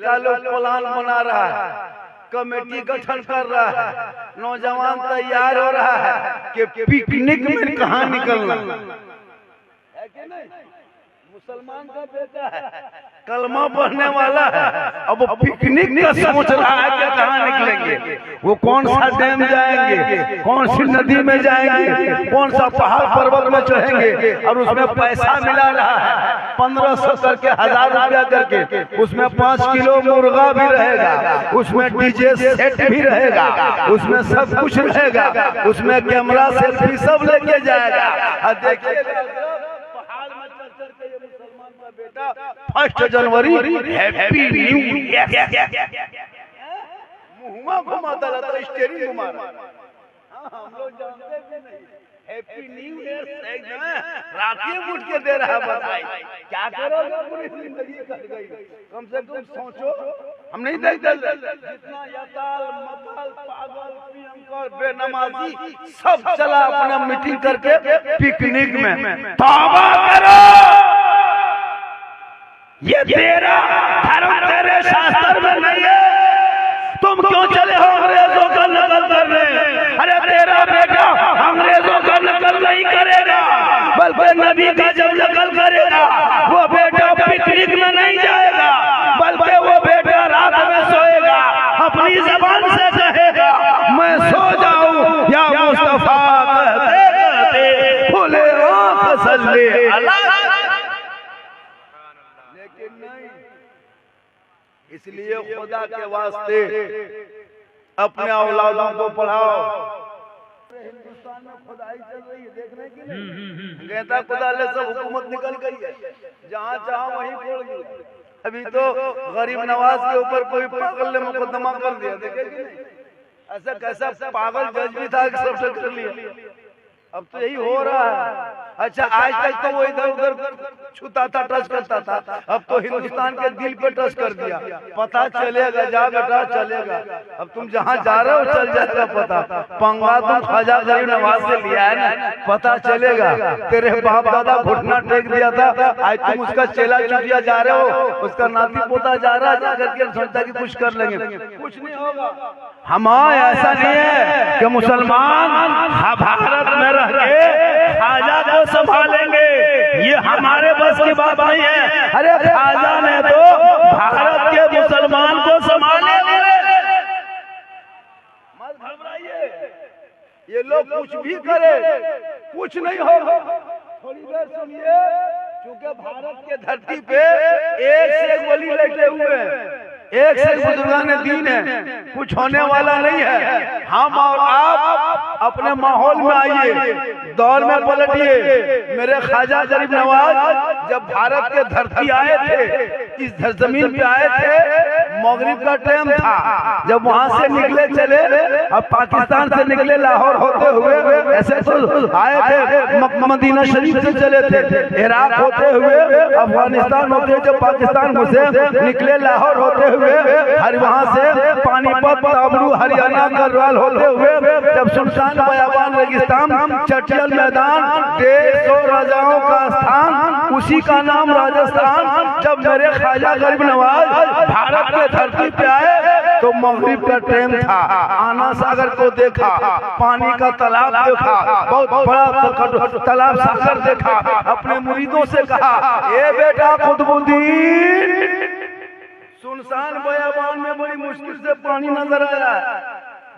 सरकार लोग प्लान बना रहा है, कमेटी गठन कर रहा है, नौजवान तैयार हो रहा है कि पिकनिक में कहाँ निकलना है कि नहीं। मुसलमान का बेटा है, कलमा पढ़ने वाला है, अब वो पिकनिक का सोच रहा है कि कहाँ निकलेंगे, वो कौन सा डैम जाएंगे, कौन सी नदी में जाएंगे, कौन सा पहाड़ पर्वत में चढ़ेंगे, और उसमें पैसा मिला रहा है 1500 करके 1000 रुपया करके, उसमें 5 किलो मुर्गा भी रहेगा, उसमें डीजे सेट भी रहेगा, उसमें सब कुछ रहेगा, उसमें कैमरा सेल्फी सब लेके जाएगा। और देखिएगा 1 जनवरी हैप्पी न्यू ईयर मुहम्मा घुमाता रहता स्टीयरिंग घुमा हम लोग जानते भी नहीं। हैप्पी न्यू ईयर राखी मुठ के दे रहा है, बताइए क्या करोगे, पूरी जिंदगी कट गई। कम से कम सोचो, हम नहीं देखते जितना यताल मताल पागल प्रियंकर बेनमाजी सब चला अपना मीटिंग करके पिकनिक में। तौबा करो, ये तेरा धर्म तेरे शास्त्र में नहीं है, तुम क्यों चले हो अंग्रेजों का नकल करने। अरे तेरा बेटा अंग्रेजों का नकल नहीं करेगा, बल्कि नबी का जब नकल करेगा वो बेटा पिकनिक में नहीं जाएगा, बल्कि वो बेटा रात में सोएगा, अपनी जबान से कहेगा मैं सो जाऊं या मुस्तफा कहते कहते खुले आंख सल्ले अल्लाह। इसलिए खुदा के वास्ते अपने औलादों को पढ़ाओ। हिंदुस्तान में खुदाई चल रही है, देखने के लिए कहता खुदा ले सब हुकूमत निकल गई है, जहाँ चाहा वहीं खोल गई। अभी तो गरीब नवाज के ऊपर कोई पागल ने मुकदमा कर दिया, देखे कि नहीं। ऐसा कैसा पागल जज भी था कि सबसे कर लिया। अब तो यही हो रहा है। अच्छा, आज तक तो वो इधर उधर छूता था, टच करता था, अब तो हिंदुस्तान के दिल पे टच कर दिया। पता चलेगा, जा बेटा चलेगा, अब तुम जहाँ जा रहे हो चल जाएगा पता। पंगा तुम ख्वाजा गरीब नवाज से लिया है ना, पता चलेगा। तेरे बाप दादा घुटना टेक दिया था, आज तुम उसका चेला चुटिया जा रहे हो, उसका नाती पोता जा रहा है, जाकर के सोचता कि कुछ कर लेंगे, कुछ नहीं होगा। हमारा ऐसा नहीं है कि मुसलमान भारत में रह के ख्वाजा को संभालेंगे, ये हमारे बस की बात नहीं है। अरे ख्वाजा ने तो भारत के मुसलमान को संभाले। मत घबराइए, ये लोग कुछ भी करे कुछ नहीं होगा। थोड़ी देर सुनिए, क्योंकि भारत के धरती पे एक से एक वली लेटे हुए हैं, एक से बुजुर्गान दीन है, कुछ होने वाला नहीं है। हम और आप अपने माहौल में आइए, दौर में पलटिए। मेरे ख्वाजा गरीब नवाज जब भारत के धरती आए थे, इस जमीन पे आए थे, मगरिब का टाइम था, जब वहां से निकले चले, अब पाकिस्तान से निकले लाहौर होते हुए, ऐसे तो आए थे मदीना शरीफ से चले थे, इराक होते हुए, अफगानिस्तान होते हुए, जब पाकिस्तान घुसे निकले लाहौर होते हुए, हर वहां से पानीपत, ताबरू, हरियाणा, गढ़वाल होते हुए, जब सुल्तान बयाबान रेगिस्तान, चटियल मैदान, 150 राजाओं का स्थान, उसी का नाम राजस्थान। जब मेरे ख्वाजा गरीब नवाज भारत के धरती पे आए तो मगरिब का टाइम था, आना सागर को देखा, पानी का तालाब देखा, बहुत बड़ा तालाब सागर देखा, अपने मुरीदों से कहा, ए बेटा कुतुबुद्दीन, सुनसान बयाबान में बड़ी मुश्किल से पानी नजर आ रहा है,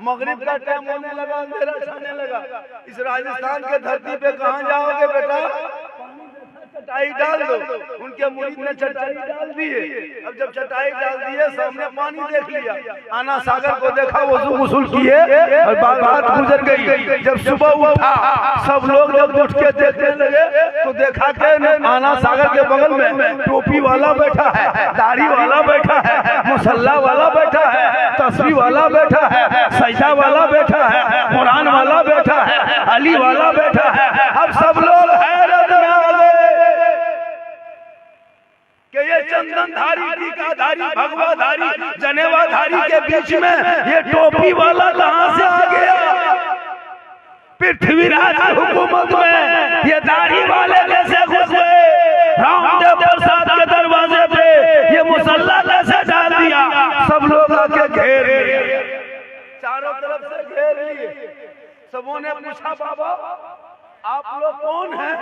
मगरिब का टाइम होने लगा, अंधेरा छाने लगा, इस राजस्थान के धरती पे कहाँ जाओगे बेटा, चटाई डाल दो। उनके मुरीद ने चटाई डाल दी है। अब जब चटाई डाल दी है, सामने पानी देख लिया, आना सागर को देखा, वजू गुस्ल किए और बात गुजर गई। जब सुबह उठा, सब लोग जब उठ के देखने लगे तो देखा कि आना सागर के बगल में टोपी वाला बैठा है, दाढ़ी वाला बैठा है, मुसल्ला वाला बैठा है, तस्बीह वाला बैठा है, सजदा वाला बैठा है, कुरान वाला बैठा है, अली वाला बैठा है। अब सब लोग हैरत में आ गए कि ये चंदनधारी, टीकाधारी, भगवाधारी, जनेवाधारी के बीच में ये टोपी वाला कहां से आ गया। पृथ्वीराज की हुकूमत में ये दाढ़ी वाले कैसे घुस गए, रामदेव प्रसाद के दरवाजे पे ये मुसल्ला कैसे डाल दिया, लोग आके घेर लिए, चारों तरफ से घेर लिए। सबों ने पूछा बाबा आप लोग कौन हैं?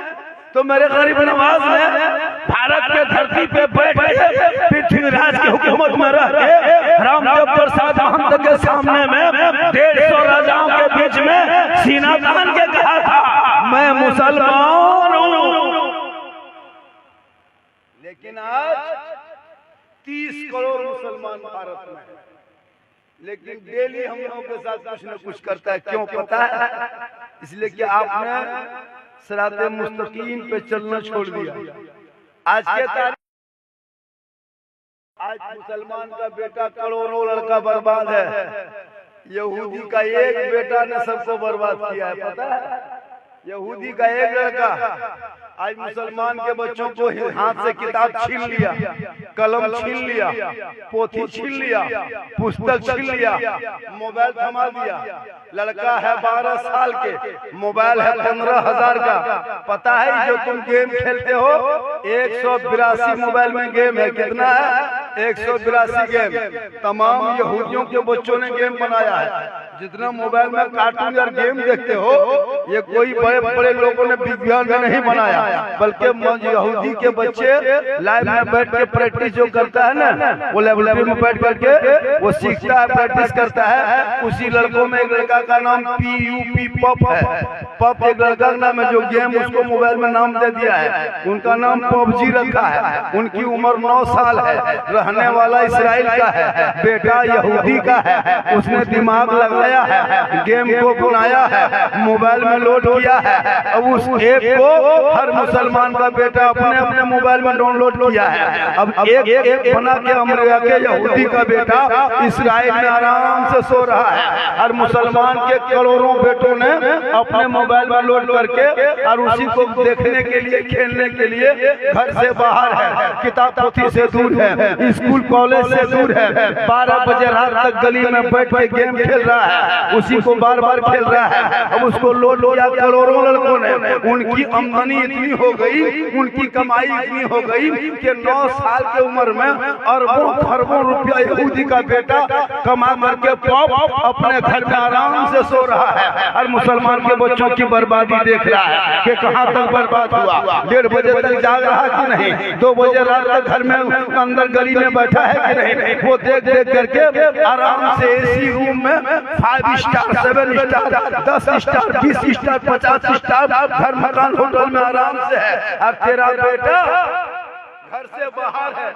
तो मेरे गरीब नवाज ने भारत के धरती पे बैठ के पृथ्वीराज की हुकूमत में रह के रामदेव प्रसाद महंत के सामने में 150 राजाओं के बीच में सीना तान के कहा था मैं मुसलमान हूँ। लेकिन आज 30 करोड़ मुसलमान भारत में, लेकिन डेली हम लोगों के साथ कुछ न कुछ करता है। क्यों पता है? इसलिए कि आपने सिराते मुस्तकीम पे चलना छोड़ दिया। आज के तारीख आज मुसलमान का बेटा करोड़ों लड़का बर्बाद है, यहूदी का एक बेटा ने सबको बर्बाद किया है। पता है? यहूदी का एक लड़का आज मुसलमान के बच्चों को हाथ से किताब छीन लिया, कलम छीन लिया, पोथी छीन लिया, पुस्तक छीन लिया, मोबाइल थमा दिया। लड़का है 12 साल के, मोबाइल है 15,000 का। पता है जो तुम गेम खेलते हो 182 मोबाइल में गेम है। कितना है? 182 गेम। तमाम यहूदियों के बच्चों ने गेम बनाया है। जितना मोबाइल में कार्टून और गेम देखते हो ये कोई बड़े बड़े लोगों ने विज्ञान में नहीं बनाया, बल्कि यहूदी के बच्चे लाइव में बैठ के प्रैक्टिस जो करता है ना, वो लेबोरेटरी में बैठ करके वो सीखता है, प्रैक्टिस करता है। उसी लड़कों में एक लड़का का नाम PUP पप है। पप एक लड़का का नाम है जो गेम उसको मोबाइल में नाम दे दिया है। उनका नाम PUBG रखा है। उनकी उम्र 9 साल है, रहने वाला इसराइल का है, बेटा यहूदी का है। उसने दिमाग लगाया है, गेम को बनाया है, मोबाइल में लोड किया है। अब उस ऐप को हर मुसलमान का बेटा अपने अपने मोबाइल में डाउनलोड किया है। अब एक ऐप बना के अमेरिका के यहूदी का बेटा इसराइल में आराम से सो रहा है, और मुसलमान के करोड़ों बेटों ने अपने मोबाइल में लोड करके और उसी को देखने के लिए, खेलने के लिए घर से बाहर है, किताब पोथी से दूर है, स्कूल कॉलेज से दूर है। 12 बजे रात तक गली में बैठ के गेम खेल रहा है, उसी को बार बार खेल रहा है। अब उसको लोड किया करोड़ों लड़कों ने। उनकी आमदनी इतनी हो गई, उनकी कमाई इतनी हो गई कि 9 साल की उम्र में अरबों खरबों रुपया यहूदी का बेटा कमा करके पॉप अपने घर में आराम से सो रहा है, और मुसलमान के बच्चों की बर्बादी देख रहा है कि कहां तक बर्बाद हुआ। 1:30 बजे तक जाग रहा कि नहीं, 2 बजे रात तक घर में अंदर गली में बैठा है कि नहीं, वो देख देख करके आराम से एसी रूम में 5 star, 7 star, 10 star, 20 star, 50 star घर मकान होटल में आराम से है। और तेरा बेटा घर से बाहर है,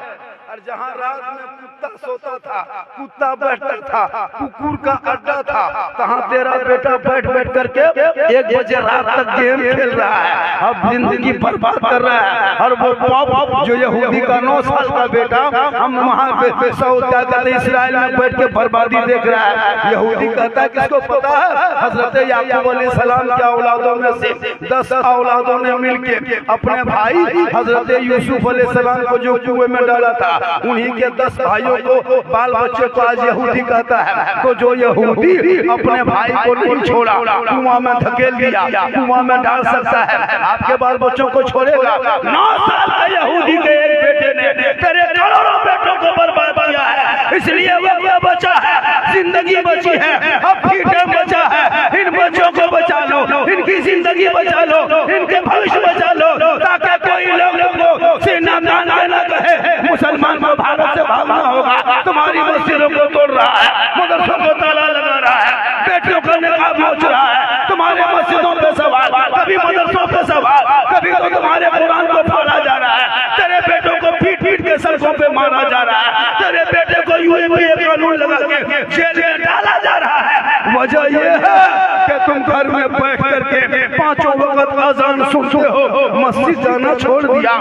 और जहाँ रात में कुत्ता सोता था, कुत्ता बैठता था, कुकुर का अड्डा था, तहाँ तेरा बेटा बैठ बैठ करके 1 बजे रात तक गेम खेल रहा है, अब जिंदगी बर्बाद कर रहा है। और वो पॉप जो यहूदी का 9 साल का बेटा हम वहाँ पे सऊदी कहते इसराइल में बैठ के बर्बादी देख रहा है। यहूदी कहता है किसको पता है? हजरत याकूब अलैहिस्सलाम के औलादों में से 10 औलादों ने मिलके अपने भाई हजरत यूसुफ अलैहिस्सलाम को जो कुएं में डाला था, उन्हीं के 10 भाइयों को, बाल बच्चे को आज यहूदी कहता है। तो जो यहूदी अपने भाई को नहीं छोड़ा, कुआं में धकेल दिया, कुआं में डाल सकता है, आपके बाल बच्चों को छोड़ेगा? 9 साल का यहूदी के एक बेटे ने तेरे करोड़ों बेटों को बर्बाद किया है। इसलिए वो बचा है, जिंदगी बची है, अब फ्रीडम बचा है। इन बच्चों को बचा लो, इनकी जिंदगी बचा लो, इनके भविष्य बचा लो, ताकि कोई लोग सीना तान के न कहे मुसलमान को भारत से भागना होगा। तुम्हारी मस्जिदों को तोड़ रहा है, मदरसों को ताला लगा रहा है, बेटियों का निकाब नोच रहा है, तुम्हारे मस्जिदों पे सवाल, कभी मदरसों पे सवाल, कभी तो तुम्हारे कुरान को फाड़ा जा रहा है, तेरे बेटों को पीट पीट के सड़कों पे मारा जा रहा है, तेरे बेटे को यूएपीए कानून लगा के जेल में डाला जा रहा है। वजह यह है कि तुम घर में बैठ करके 5 वक्त अजान सुनते हो, मस्जिद जाना छोड़ दिया,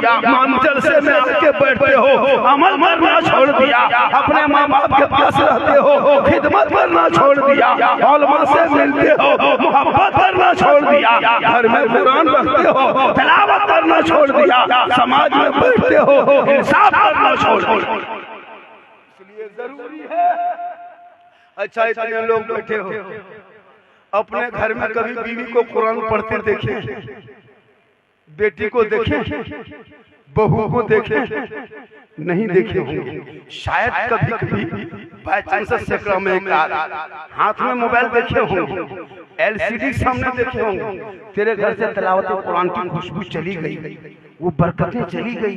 जलसे में आके बैठते हो, अमल करना छोड़ दिया, अपने माँ बाप के पास रहते हो, खिदमत करना छोड़ दिया, उलमा से मिलते हो, मोहब्बत करना छोड़ दिया, घर में कुरान रखते हो, तिलावत करना छोड़ दिया, समाज में बैठते हो, इंसाफ करना छोड़ दिया। इसलिए जरूरी है। अच्छा इतने लोग बैठे हो, अपने घर में कभी बीवी को कुरान पढ़ते देखे? बेटी को देखे? बहू को देखे? नहीं देखे होंगे। शायद कभी कभी बाय चांस सैकड़ों में एक हाथ में मोबाइल देखे होंगे, LCD सामने देखे होंगे, तेरे घर से तिलावत कुरान की खुशबू चली गई, वो बरकतें चली गई,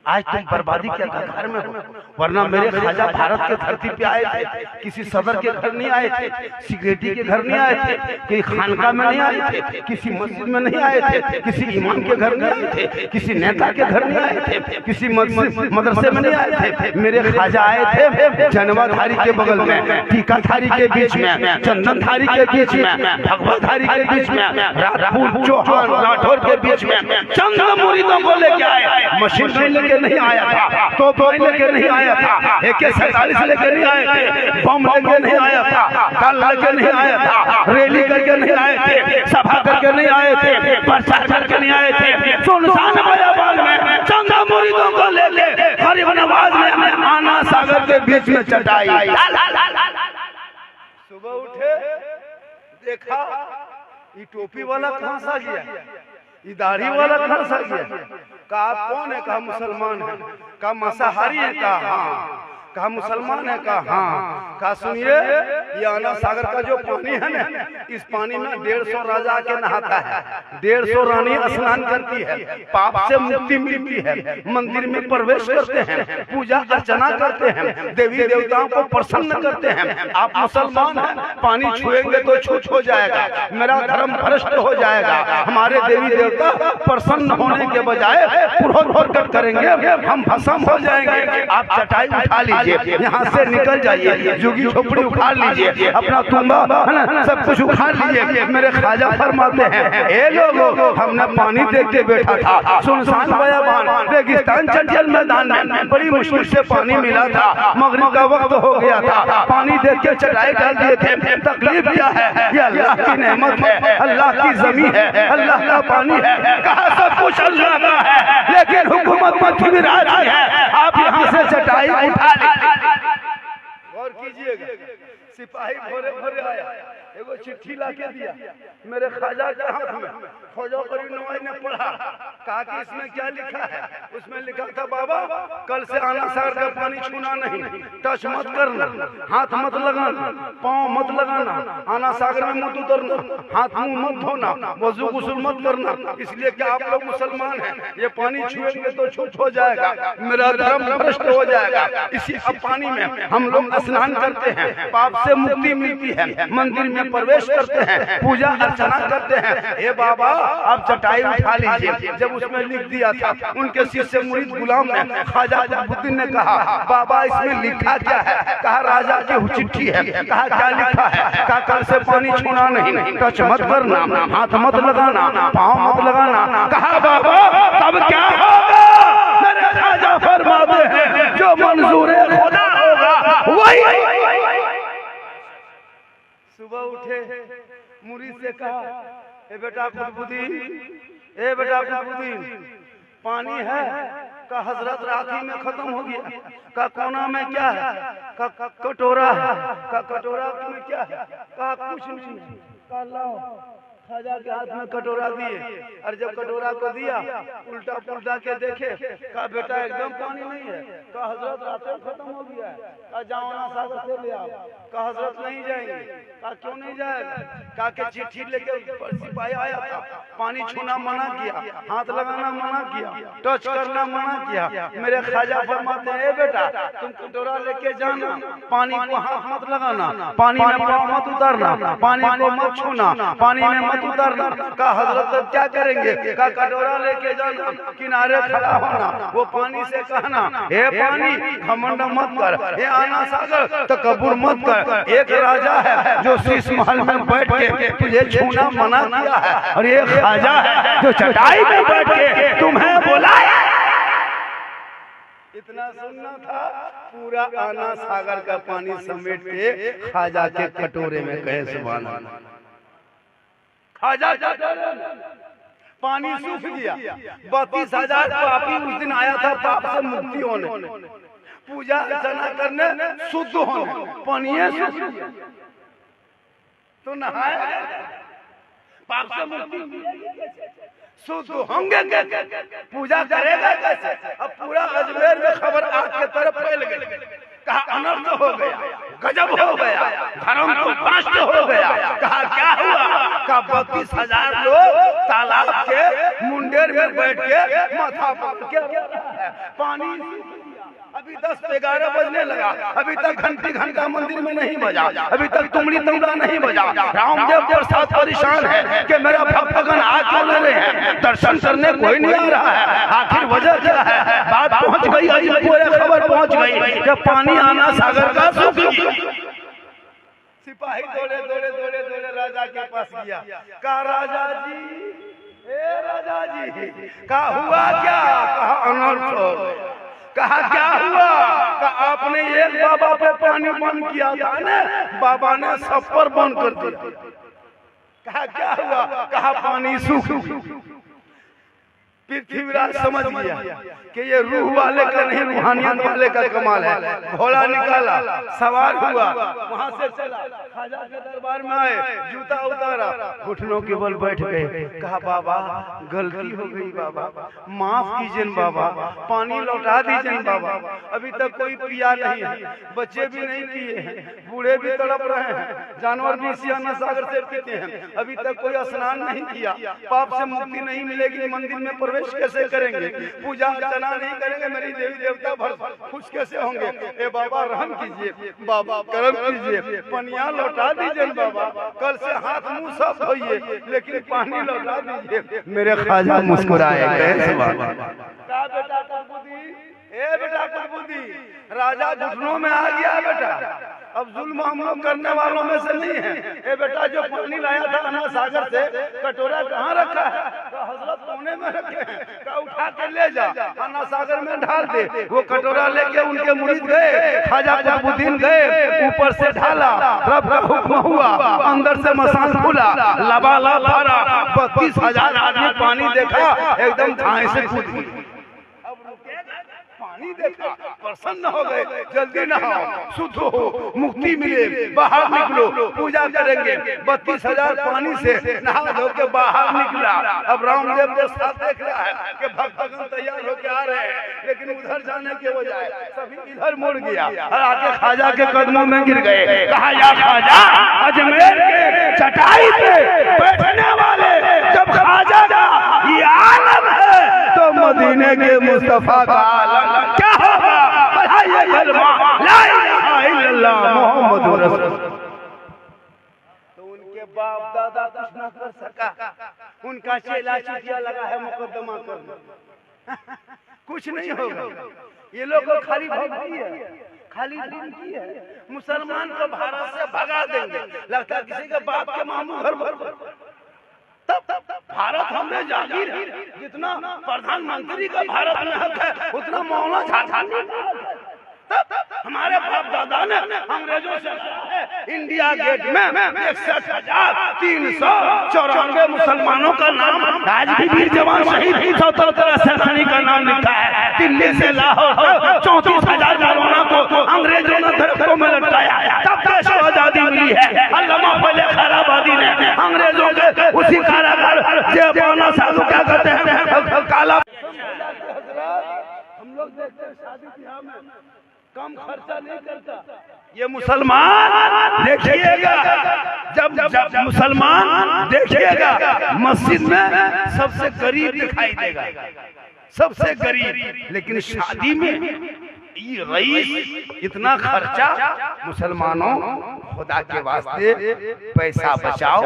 आज तुम बर्बादी के कगार में हो। वरना मेरे ख्वाजा भारत के धरती पे आए थे, किसी सदर के घर नहीं आए थे, सिक्योरिटी के घर नहीं आए थे, किसी खानका में नहीं आए थे, किसी मस्जिद में नहीं आए थे, किसी इमाम के घर नहीं आए थे, किसी नेता के घर नहीं आए थे, किसी मदरसे में नहीं आए थे। मेरे ख्वाजा आए थे जनवाधारी के बगल में, टीकाधारी के बीच में, चंदनधारी के बीच में, भगवाधारी के बीच में, राजपूत चौहान राठौर के बीच में चंद मुरीदों को लेके आए। मशीन लेके नहीं आया था, तो लेके नहीं आया था, AK-47 लेके नहीं आए थे, बम लेके नहीं आया था, दल लेके नहीं आया था, रैली करके नहीं आए थे, सभा करके नहीं आए थे, प्रचार करके नहीं आए थे। सुनसान बयाबान में चंद मुरीदों को लेके गरीब नवाज में आना सागर के बीच में चटाई। सुबह उठे, देखा ये टोपी वाला कहाँ सा गया, ये दाढ़ी वाला कहाँ सा गया। कहा कौन है, कहा मुसलमान है, कहा मांसाहारी है, कहा हाँ, कहा मुसलमान है, कहा हाँ। कहा सुनिए, ये आना सागर का जो पानी है ना, इस पानी में 150 राजा आके नहाता है, 150 रानी स्नान करती है, पाप से मुक्ति मिलती है, मंदिर में प्रवेश करते हैं, पूजा अर्चना करते हैं, देवी देवताओं को प्रसन्न करते हैं। आप मुसलमान हैं, पानी छुएंगे तो छूछ हो जाएगा, मेरा धर्म भ्रष्ट हो जाएगा, हमारे देवी देवता प्रसन्न होने के बजाय क्रोध प्रकट करेंगे, हम भस्म हो जाएंगे। आप चटाई उठा लीजिए, यहाँ से निकल जाइए, झुग्गी झोपड़ी उखाड़ लीजिए, अपना तुम्बा है ना सब कुछ उखाड़ लीजिए। मेरे ख्वाजा फरमाते हैं, ए लोगों, हमने पानी देख के बैठा था, सुनसान बयाबान रेगिस्तान चंचल मैदान में, बड़ी मुश्किल से पानी मिला था, मगरिब का वक्त हो गया था, पानी देख के चटाई डाल दिए थे। तकलीफ क्या है, ये अल्लाह की नेमत है, अल्लाह की जमीन है, अल्लाह का पानी है, कहा सब कुछ अल्लाह का है, लेकिन हुकूमत मक्खी भी राजी है। आप यहाँ से चटाई उठा लीजिए। गौर कीजिएगा, सिपाही भोरे भोरे आया, एगो चिट्ठी लाके दिया मेरे ख्वाजा के हाथ में। ख्वाजा करीम नवाज ने पढ़ा, कहा कि इसमें क्या लिखा है। उसमें लिखा था, बाबा कल से आना सागर का पानी छूना नहीं, टच मत करना, हाथ मत लगाना, पाँव मत लगाना, आना सागर में मत उतरना, हाथ मुंह मत धोना, वजू गुस्ल मत करना, इसलिए कि आप लोग मुसलमान हैं, ये पानी छुएंगे तो छूछ हो जाएगा, मेरा धर्म भ्रष्ट हो जाएगा। इसी अब पानी में हम लोग स्नान करते हैं, पाप से मुक्ति मिलती है, मंदिर में प्रवेश करते हैं, पूजा अर्चना करते हैं। हे बाबा आप चटाई उठा लीजिए। जब उसमें लिख दिया था, उनके शिष्य मुरीद गुलाम ने ख्वाजा कुतुबुद्दीन ने कहा, बाबा इसमें लिखा क्या है। कहा राजा की चिट्ठी है। कहा क्या लिखा है। कहा कल से पानी छूना नहीं, टच मत करना, हाथ मत लगाना, पाँव मत लगाना। कहा बाबा तब क्या होगा। मेरे ख्वाजा फरमाते हैं, जो मंजूर खुदा होगा वही। सुबह उठे, मुरीद से कहा, ए बेटा कुतुबुद्दीन, ए बेटा कुतुबुद्दीन, पानी है। का हजरत राखी में खत्म हो गया। का कोना में क्या है। का कटोरा है। का कटोरा में क्या है। का कुछ नहीं। का लाओ। ख्वाजा के हाथ में कटोरा दिए, और जब कटोरा को दिया उल्टा पुल्टा के देखे, कहा बेटा एकदम पानी नहीं है। कहा हजरत रात खत्म हो गया है। कहा जाओ ना सागर से ले आओ। कहा हजरत नहीं जाएंगे। कहा क्यों नहीं जाएगा। कहा के चिट्ठी लेके सिपाही आया था, पानी छूना मना किया, हाथ लगाना मना किया, टच करना मना किया। मेरे ख्वाजा फरमाते हैं, बेटा तुम कटोरा लेके जाना, पानी को हाथ मत लगाना, पानी में पाँव मत उतारना, पानी को मत छूना, पानी में मत उतारना। का हजरत क्या करेंगे। का कटोरा लेके जाना, किनारे खड़ा होना, वो पानी से कहना, हे पानी घमंड मत कर, हे आना सागर तकब्बुर मत कर। एक राजा है जो शीश महल में बैठ के तुझे छूना मना किया है, और ये ख्वाजा है जो चटाई में बैठ के तुम्हें बुलाया। इतना सुनना था, पूरा आना सागर का पानी समेट के ख्वाजा के कटोरे में कहे सुभान अल्लाह। ख्वाजा पानी सूख गया। 32,000 पापी उस दिन आया था पाप से मुक्ति होने, पूजा अर्चना करने, शुद्ध होने। पानी तो नहाए, पाप से मुक्ति शुद्ध होंगे, पूजा करेगा कैसे। अब पूरा अजमेर में खबर आग के तरफ फैल गई। कहा अनर्थ हो गया, गजब हो गया, धर्म तो भ्रष्ट हो गया। कहा क्या हुआ? कहा 32,000 लोग तालाब के मुंडेर में बैठ के माथा पकड़ के पानी। अभी 10-11 बजने लगा, अभी तक घंटा मंदिर में नहीं बजा, अभी तक तुमड़ी तमड़ा नहीं बजा। रामदेव प्रसाद परेशान है कि मेरा भक्तगण आज क्यों ले रहे हैं, दर्शन करने कोई नहीं आ रहा है। आखिर वजह क्या है? बात पहुंच गई, अभी पूरे खबर पहुंच गई कि पानी आना सागर का सूख गया। सिपाही दौड़े राजा के पास गया। कहा राजा जी, ए राजा जी, कहा हुआ क्या? कहा अनर्थ हो गया। कहा क्या हुआ? कहा आपने एक बाबा पे पानी बंद किया था ना, बाबा ने सब पर बंद कर दिया। कहा क्या हुआ? कहा पानी सूख। पृथ्वीराज समझ गया कि ये रूह वाले का नहीं, रूहानियत वाले का कमाल है। घोड़ा निकाला, सवार हुआ, वहां से चला, खाजा के दरबार में आए, जूता उतारा, घुटनों के बल बैठ गए। कहा बाबा गलती हो गई बाबा, माफ कीजिए बाबा, पानी लौटा दीजिए बाबा। अभी तक कोई पिया नहीं है, बच्चे भी नहीं पिए हैं, बूढ़े भी तड़प रहे हैं, जानवर भी सियाना सागर से पीते हैं, अभी तक कोई स्नान नहीं किया। पाप से मुक्ति नहीं मिलेगी, मंदिर में प्रवेश कैसे करेंगे, पूजा अर्चना नहीं करेंगे, मेरी देवी देवता भर खुश कैसे होंगे? ए बाबा रहम कीजिए, बाबा करम कीजिए, पनिया लौटा दीजिए बाबा, कल से हाथ मुंह सब धोइए, लेकिन पानी लौटा दीजिए। मेरे ख्वाजा मुस्कुराए गए। बेटा कुतुबुद्दीन, ए बेटा कुतुबुद्दीन, राजा घुटनों में आ गया बेटा, अब जुल्म हम लोग करने वालों में से नहीं है। ए बेटा जो पानी लाया था अन्ना सागर से, कटोरा कहाँ रखा है? तो हजरत कोने में रखे हैं। का उठा के ले जा, अन्ना सागर में ढाल दे। वो कटोरा लेके उनके मुरीद गए, ख्वाजा कुतुबुद्दीन गए, ऊपर से ढाला, रब का हुक्म हुआ, अंदर से मसान खुला, लबालब भरा, 32,000 आदमी पानी देखा, एकदम धाए से कूद गए। पानी देखा, प्रसन्न हो गए, जल्दी नहाओ, शुद्ध हो, मुक्ति मिले, बाहर निकलो, पूजा करेंगे। 32,000 पानी से नहा धो के बाहर निकला। अब रामदेव के साथ देख रहा है कि भक्तगण तैयार होके आ रहे हैं, लेकिन उधर जाने के बजाय सभी इधर मुड़ गया और आके ख्वाजा के कदमों में गिर गए। कहा या ख्वाजा, अजमेर के चटाई पे बैठने वाले जब ख्वाजा का ये आलम है, तो मदीने के मुस्तफा का आलम क्या होगा? पढ़ाइए कलमा ला इलाहा इल्लल्लाह मुहम्मदुर रसूलुल्लाह। तो उनके बाप दादा कुछ न कर सका, उनका चेला चुटिया लगा है मुकदमा करना, कुछ नहीं होगा। ये लोग को खाली भक्ति है, खाली दिन की है। मुसलमान को भारत से भगा देंगे, लगता है किसी के बाप के मामू घर भर। तब भारत हमने जागीर है, जितना प्रधानमंत्री का भारत में हक है, उतना मौलाना झारखंड हमारे बाप दादा ने अंग्रेजों से इंडिया गेट में 61,394 मुसलमानों का नाम, आज भी वीर जवान शहीद 77 सैनिक का नाम लिखा है। दिल्ली से लाहौर 34,000 मौलाना को अंग्रेजों ने धरती में लटकाया, तब देश को आजादी मिली है। अल्लामा फले खैराबादी ने अंग्रेजों के उसी कारागार मौलाना साहब क्या कहते हैं काला। हम लोग देखते हैं शादी ब्याह में कम खर्चा नहीं करता। ये मुसलमान देखिएगा, जब मुसलमान देखिएगा मस्जिद में सबसे गरीब दिखाई देगा, सबसे गरीब। लेकिन शादी में ये रईस इतना खर्चा। मुसलमानों खुदा के वास्ते पैसा बचाओ,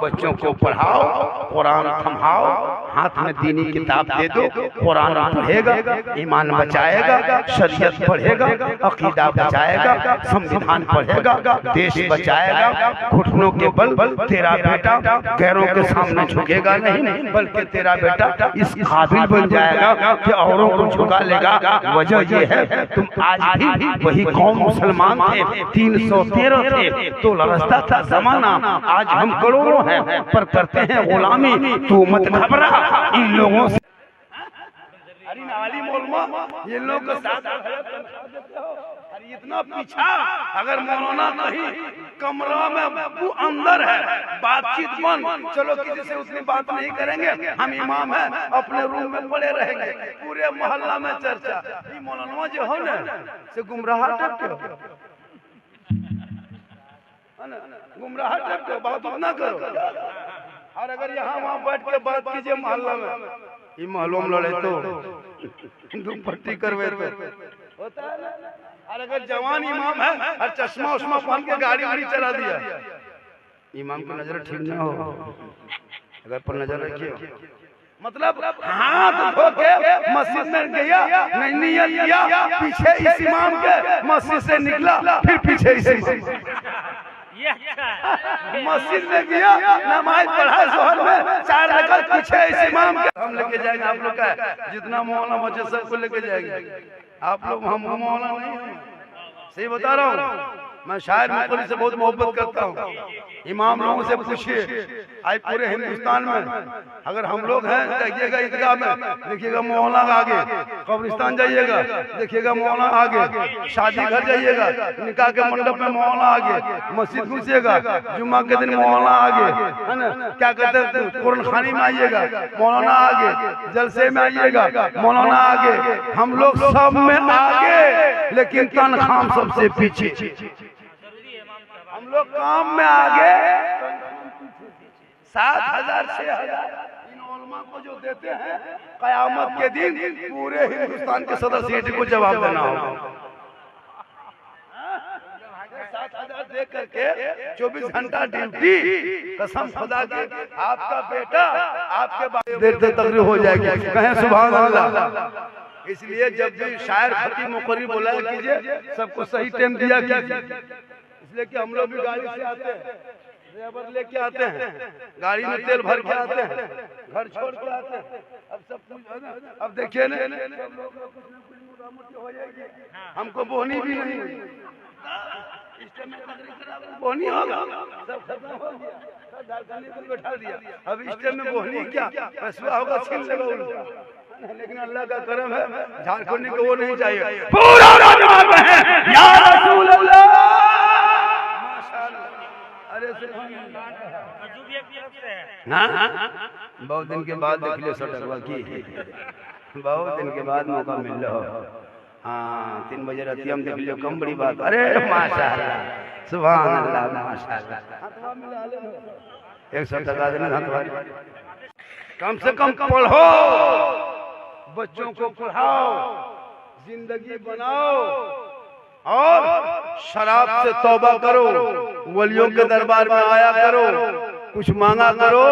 बच्चों को पढ़ाओ, कुरान थमाओ, हाथ में दीनी किताब दे दो, कुरान पढ़ेगा, ईमान बचाएगा, शरीयत पढ़ेगा, अकीदा बचाएगा, संविधान पढ़ेगा, देश बचाएगा। घुटनों के बल तेरा बेटा गैरों के सामने झुकेगा नहीं, बल्कि तेरा बेटा इस काबिल बन जाएगा कि औरों को झुका लेगा। वजह ये है तुम आज भी वही कौम मुसलमान थे, 313 थे तो लड़ता था जमाना। आज हम करोड़ों हैं पर करते हैं गुलामी। तू मत घबरा इन लोगों से। ये लोग को साथ इतना पीछा, अगर मौलाना कहीं कमरा में वो अंदर है, बातचीत बंद, चलो किसी से उतनी बात नहीं करेंगे, हम इमाम हैं, अपने रूम में पड़े रहेंगे, पूरे मोहल्ला में चर्चा। ये मौलाना जो हो ना से गुमराह टाइप के गुमराह टाइप के बात ना करो। और अगर यहाँ वहाँ बैठ के बात कीजिए मोहल्ला में, ये मोहल्लों में लड़े तो दुपट्टी करवे होता है ना। और अगर जवान इमाम है और चश्मा उश्मा पहन के गाड़ी वाड़ी चला दिया, इमाम की नजर ठीक ना हो, अगर पर नजर रखिए, मतलब हाथ धो के मस्जिद में गया, नहीं नियत किया, पीछे इस इमाम के मस्जिद से निकला, फिर पीछे इस इमाम मस्जिद में गया, नमाज पढ़ा जोहर में, 4 रकात पीछे इस इमाम के। हम लेके जाएंगे आप लोग का, जितना मौलाना बच्चे सबको लेके जाएंगे आप लोग। हम मौलाना नहीं है, सही बता रहा हूँ। मैं शायर मुकर्री से बहुत मोहब्बत करता हूँ। इमाम लोगों से पूछिए, आज पूरे हिंदुस्तान में अगर हम लोग हैं, देखिएगा ईदगाह में देखिएगा मौलाना आगे, कब्रिस्तान जाइएगा देखिएगा मौलाना आगे, शादी घर जाइएगा निकाह के मंडप में मौलाना आगे, मस्जिद घुसिएगा जुम्मा के दिन मौलाना आगे, है ना, क्या कहते हैं, कुरान खानी में आइएगा मौलाना आगे, जलसे में आइएगा मौलाना आगे, हम लोग सब में आगे, लेकिन तनख्वाह सबसे पीछे। हम लोग काम में आगे, 7,000 6,000 इन उलमा को जो देते हैं, कयामत के दिन पूरे हिंदुस्तान के सदर सीट को जवाब देना होगा। 7,000 दे करके 24 घंटा ड्यूटी, कसम खुदा की आपका बेटा आपके बाद देर तकरीर हो जाएगी, कहें सुभान अल्लाह। इसलिए जब भी शायर खतीब मुकर्री बोला कीजिए, सबको सही टाइम दिया कीजिए, इसलिए कि हम लोग भी गाड़ी से आते हैं, ड्राइवर लेके आते हैं, गाड़ी में तेल भर के आते हैं, घर छोड़ के आते हैं, अब सब कुछ है ना। अब देखिए ना, सब लोग कुछ न कुछ मुदामत हो जाएगी, हमको बोहनी भी नहीं हुई, बोहनी होगा, सब खत्म हो गया, सब झारखंडी को बैठा दिया, अब इस टाइम में बोहनी क्या फैसला होगा, छीन लेगा उल्टा। लेकिन अल्लाह का करम है, झारखंडी को वो नहीं चाहिए, पूरा जवाब है या रसूल अल्लाह। बहुत दिन के बाद देख लियो सटकवा की, बहुत दिन के बाद मौका मिल रहा। हाँ 3 बजे रात हम देख लियो, कम बड़ी बात। अरे माशाअल्लाह सुभान अल्लाह माशाअल्लाह, 100 टका देना हाथ, कम से कम पढ़ो, बच्चों को पढ़ाओ, जिंदगी बनाओ, और शराब से तौबा करो, वलियों के दरबार में आया करो, कुछ मांगा करो।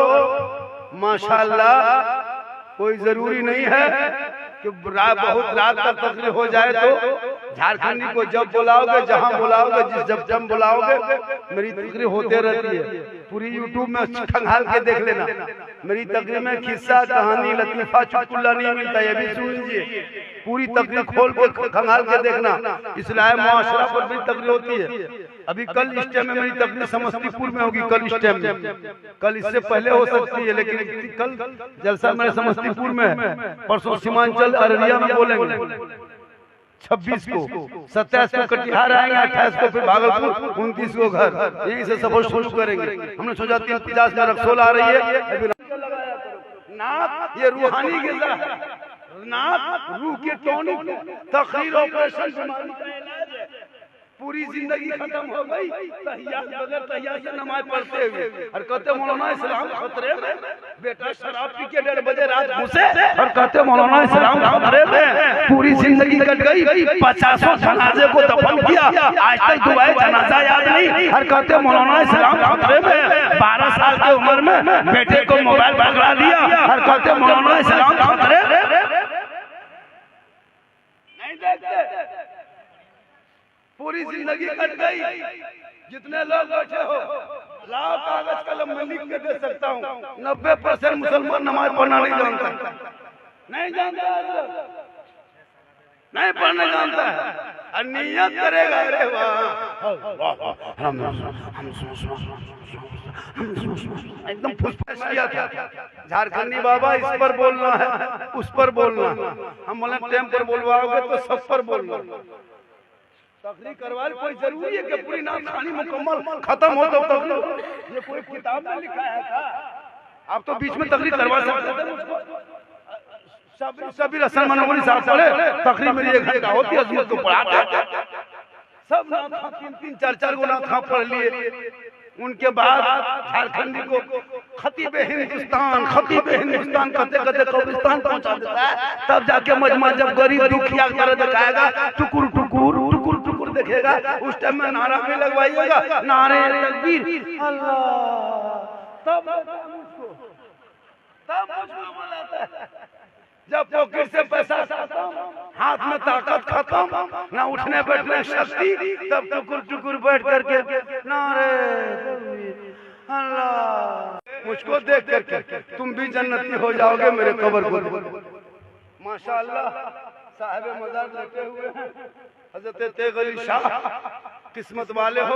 माशाअल्लाह कोई जरूरी नहीं है कि बहुत रात तक तकलीफ हो जाए तो झारखंडी को जब बुलाओगे, जहां बुलाओगे, जब बुलाओगे, मेरी तकरीर होते रहती है। पूरी यूट्यूब में खंगाल के देख लेना, मेरी तकरीर में किस्सा कहानी लतीफा चुटकुला नहीं मिलता, ये भी सुन लीजिए। पूरी तकरीर खोल के खंगाल के देखना, इस्लाह मुआशरा पर भी तकरीर होती है। अभी कल इस टाइम में मेरी तकरीर समस्तीपुर में होगी, कल इस टाइम में, कल इससे पहले हो सकती है, लेकिन कल जलसा मेरे समस्तीपुर में है, परसों सीमांचल अररिया में बोलेंगे, 26 को, 27 को कटिहार आएंगे, 28 को फिर भागलपुर, 29 को घर, यहीं से सफर शुरू करेंगे। हमने सोचा 350 का रक्सोल आ रही है, अभी नाक ये रूहानी गिज़ा है, नाक रूह के टॉनिक, तकरीर ऑपरेशन बीमारी का इलाज है। पूरी जिंदगी खत्म हो गई तहियात बगैर तहियात से नमाज पढ़ते हुए, और कहते मौलाना इस्लाम खतरे में, बेटा शराब पी के 1:30 बजे रात घुसे और कहते मौलाना इस्लाम खतरे में। पूरी जिंदगी कट गई, 50 जनाजे को दफन किया, आज तक दुआए जनाजा याद नहीं, और कहते मौलाना इस्लाम खतरे में। 12 साल की उम्र में बेटे को मोबाइल पकड़ा दिया और कहते मौलाना इस्लाम खतरे नहीं देखते। पूरी जिंदगी कट गई। जितने लोग बैठे हो, लाओ कागज कलम में लिख के दे सकता हूँ, 90% मुसलमान नमाज पढ़ना नहीं जानता, नहीं जानता है, नहीं पढ़ने जानता है, और नियत करेगा अरे वाह एकदम फुसफुस किया था झारखंडी बाबा, इस पर बोलना है, उस पर बोलना। हम बोले टेम पर बोलवाओगे तो सब पर बोलना, तकरीर करवाने कोई जरूरी है कि पूरी नाम कहानी मुकम्मल खत्म हो तो तकरीर? ये कोई किताब में लिखा है क्या? आप तो बीच में तकरीर करवा सकते थे मुझको। सबीर हसन मनोरी साहब पढ़े, तकरीर मेरी 1 घंटा होती है, अजमत को पढ़ाते सब नाम 3-3 4-4 गो नाम पढ़ लिए। उनके बाद झारखंडी को खतीबे हिंदुस्तान कहते कहते कब्रिस्तान पहुंचा देता है। तब जाके मजमा जब गरीब दुखिया तरह दिखाएगा, टुकुर टुकुर टुकुर टुकुर देखेगा, उस टाइम में नारा भी लगवाइएगा, नारे तकबीर अल्लाह। तब मुझको बुलाता है। जब पॉकेट से पैसा खत्म, हाथ में ताकत खत्म, ना उठने बैठने शक्ति, तब टुकुर टुकुर बैठ करके नारे अल्लाह। मुझको देख करके तुम भी जन्नती हो जाओगे मेरे कब्र को। माशाअल्लाह साहिब मजार लेटे हुए हैं हजरत तेग अली शाह, किस्मत वाले हो।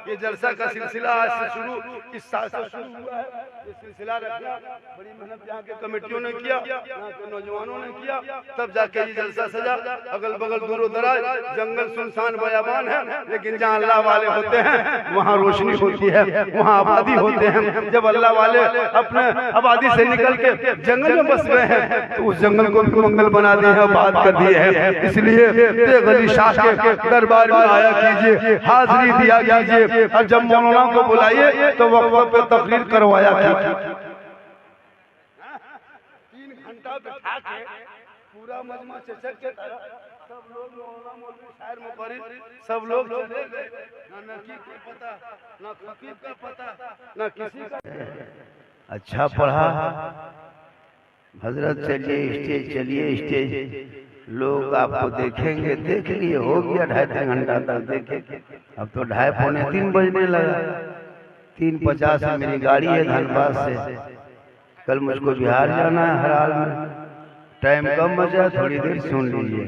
ये जलसा का सिलसिला आज से शुरू, इस साल से शुरू हुआ है। ये सिलसिला रखना बड़ी मेहनत यहाँ के कमेटियों ने किया, यहाँ के नौजवानों ने किया, तब जाके ये जलसा सजा। अगल बगल दूर दराज जंगल सुनसान बयाबान है, लेकिन जहाँ अल्लाह वाले होते हैं वहाँ रोशनी होती है, वहाँ आबादी होते हैं। जब अल्लाह वाले अपने आबादी से निकल के जंगल में बस गए हैं तो उस जंगल को भी मंगल बना दिए हैं, बात कर दिए हैं। इसलिए तेग अली शाह के दरबार में आया कीजिए, हाजिरी दिया कीजिए, और जब मौलाना को बुलाइए तो वक्त पे तकरीर करवाया कीजिए। 3 घंटा बैठा के पूरा मजमा चचक के सब लोग मौलाना मौलवी शायर मुकर्रिर सब लोग चले गए। ना नकीब का पता, ना खतीब का पता, ना किसी का। अच्छा पढ़ा हजरत, चलिए स्टेज लोग आपको देखेंगे, देख लिए हो गया 2.5-3 घंटा तक देखे। अब तो 2:30-3 बजने लगा। 3:50 में मेरी गाड़ी है धनबाद से, कल मुझको बिहार जाना है हर हाल में। टाइम कम बचा, थोड़ी देर सुन लीजिए।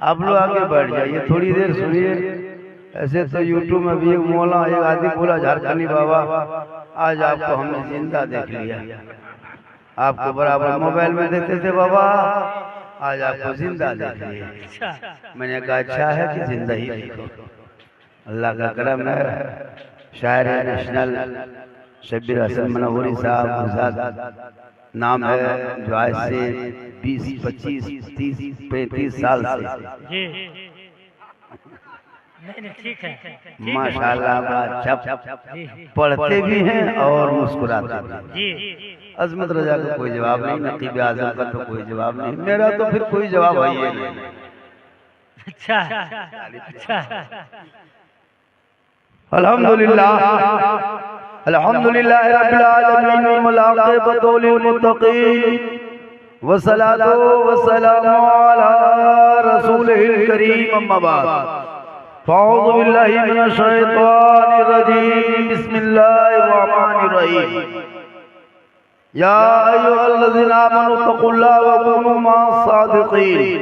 आप लोग आगे बढ़ जाइए, थोड़ी देर सुनिए। ऐसे तो यूट्यूब में भी एक मौला एक आदमी बोला, झारखंडी बाबा आज आपको हमने जिंदा देख लिया। आपको बराबर मोबाइल में देखते थे बाबा, आज आपको जिंदा देख लिया। मैंने कहा अच्छा है कि जिंदा ही देखो, अल्लाह का करम है। शायर नेशनल शब्बीर हसन मनोरी साहब गुजरात नाम है, जो आज से 20, 25, 30, 35 साल से ठीक है, माशाल्लाह बड़ा अच्छा पढ़ते भी हैं और मुस्कुराते भी। अजमत रजा का कोई जवाब नहीं, नकीब आजम का तो कोई जवाब नहीं, मेरा तो फिर कोई जवाब है ही नहीं। अच्छा अल्हम्दुलिल्लाह अल्हम्दुलिल्लाह रब्बिल आलमीन वल आक़िबतु लिल मुत्तक़ीन वस्सलातु वस्सलामु अला रसूलिल करीम, अम्मा बाद। अऊज़ु बिल्लाहि मिनश शैतानिर रजीम, बिस्मिल्लाहिर रहमानिर रहीम। या अय्युहल्लज़ीना आमनू तक़ुल्लाह व कूनू मअस सादिक़ीन।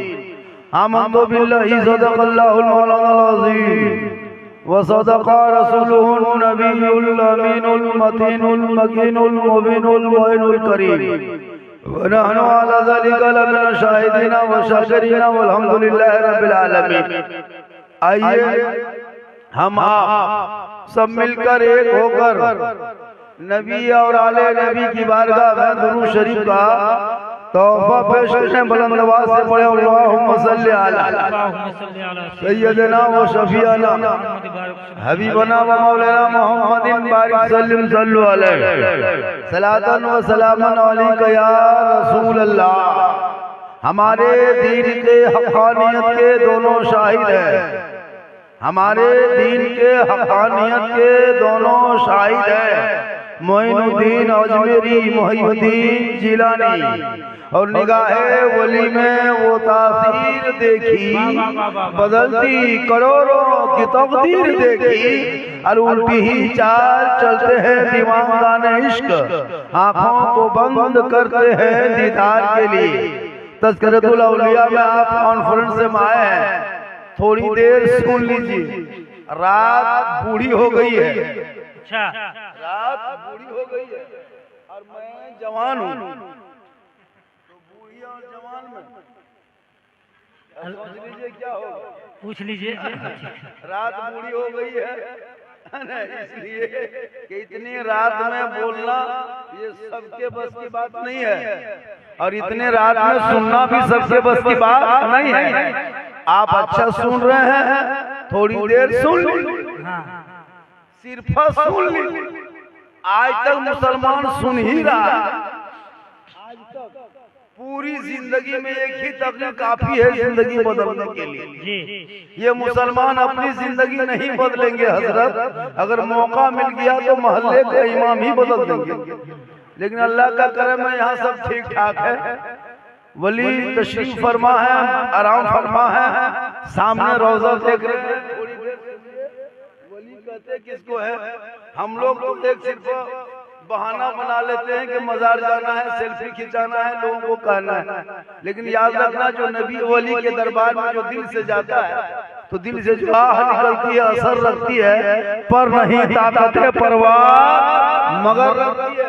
आमन्तु बिल्लाहि सदक़ल्लाहुल मौलानाल अज़ीम व सदक़ रसूलुहुन नबियुल अमीनुल मतीनुल मकीनुल मुबीनुल मुइनुल करीम व नहनु अला ज़ालिका लमिन शाहिदीन व शाकिरीन वल्हम्दुलिल्लाहि रब्बिल आलमीन। आइए हम आप सब मिलकर एक होकर नबी और आले नबी की बारगाह में दुरूद शरीफ का तोहफा पेश करें। बुलंद आवाज से पढ़े अल्लाहुम्मा सल्ली अला सय्यदना व शफीअना हबीबना व मौलाना मुहम्मदिन बारिक सल्लिम सल्लु अलैहि सलातन व सलामन अलैका या रसूल अल्लाह। हमारे दीन के हक़ानियत के दोनों शाहिद हैं, हमारे दीन के हक़ानियत के दोनों शाहिद हैं। मोइनुद्दीन अजमेरी, मोहिउद्दीन जिलानी और निगाहे वली में वो तासीर देखी, बदलती करोड़ों की तकदीर देखी, और उल्टी ही चाल चलते हैं दीवानगाने इश्क, आँखों को बंद करते हैं दीदार के लिए। तज़किरतुल औलिया में आप कॉन्फ्रेंस में आए हैं, थोड़ी देर सुन लीजिए। रात बूढ़ी हो गई है, रात बूढ़ी हो गई है और मैं जवान हूँ, तो बूढ़ी और जवान में समझ लीजिए क्या होगा, पूछ लीजिए। रात बूढ़ी हो गई है ना, इसलिए कि इतनी रात में बोलना ये सबके बस की बात नहीं है, और इतने रात में सुनना भी सबके बस की बात नहीं है। आप अच्छा सुन रहे हैं, थोड़ी देर सुन ली, सिर्फ सुन ली। आज तक मुसलमान सुन ही रहा है, आज तक पूरी जिंदगी में एक ही तकलीफ काफी है जिंदगी बदलने के लिए। ये मुसलमान अपनी जिंदगी नहीं बदलेंगे हजरत, अगर मौका मिल गया तो मोहल्ले का इमाम ही बदल देंगे, लेकिन अल्लाह का करम है यहाँ सब ठीक ठाक है। वली तशरीफ फरमा है, आराम फरमा है, सामने रोजा देख रहे हैं। थोड़ी देर वली कहते किसको है, हम लोग तो एक सिर्फ बहाना बना लेते हैं कि मजार जाना है, सेल्फी खिंचाना है, लोगों को कहना है, लेकिन याद रखना जो नबी वली के दरबार में जो दिल से जाता है तो दिल से जो आह निकलती है, असर रखती है, पर नहीं ताकत परवाह मगर रखती है।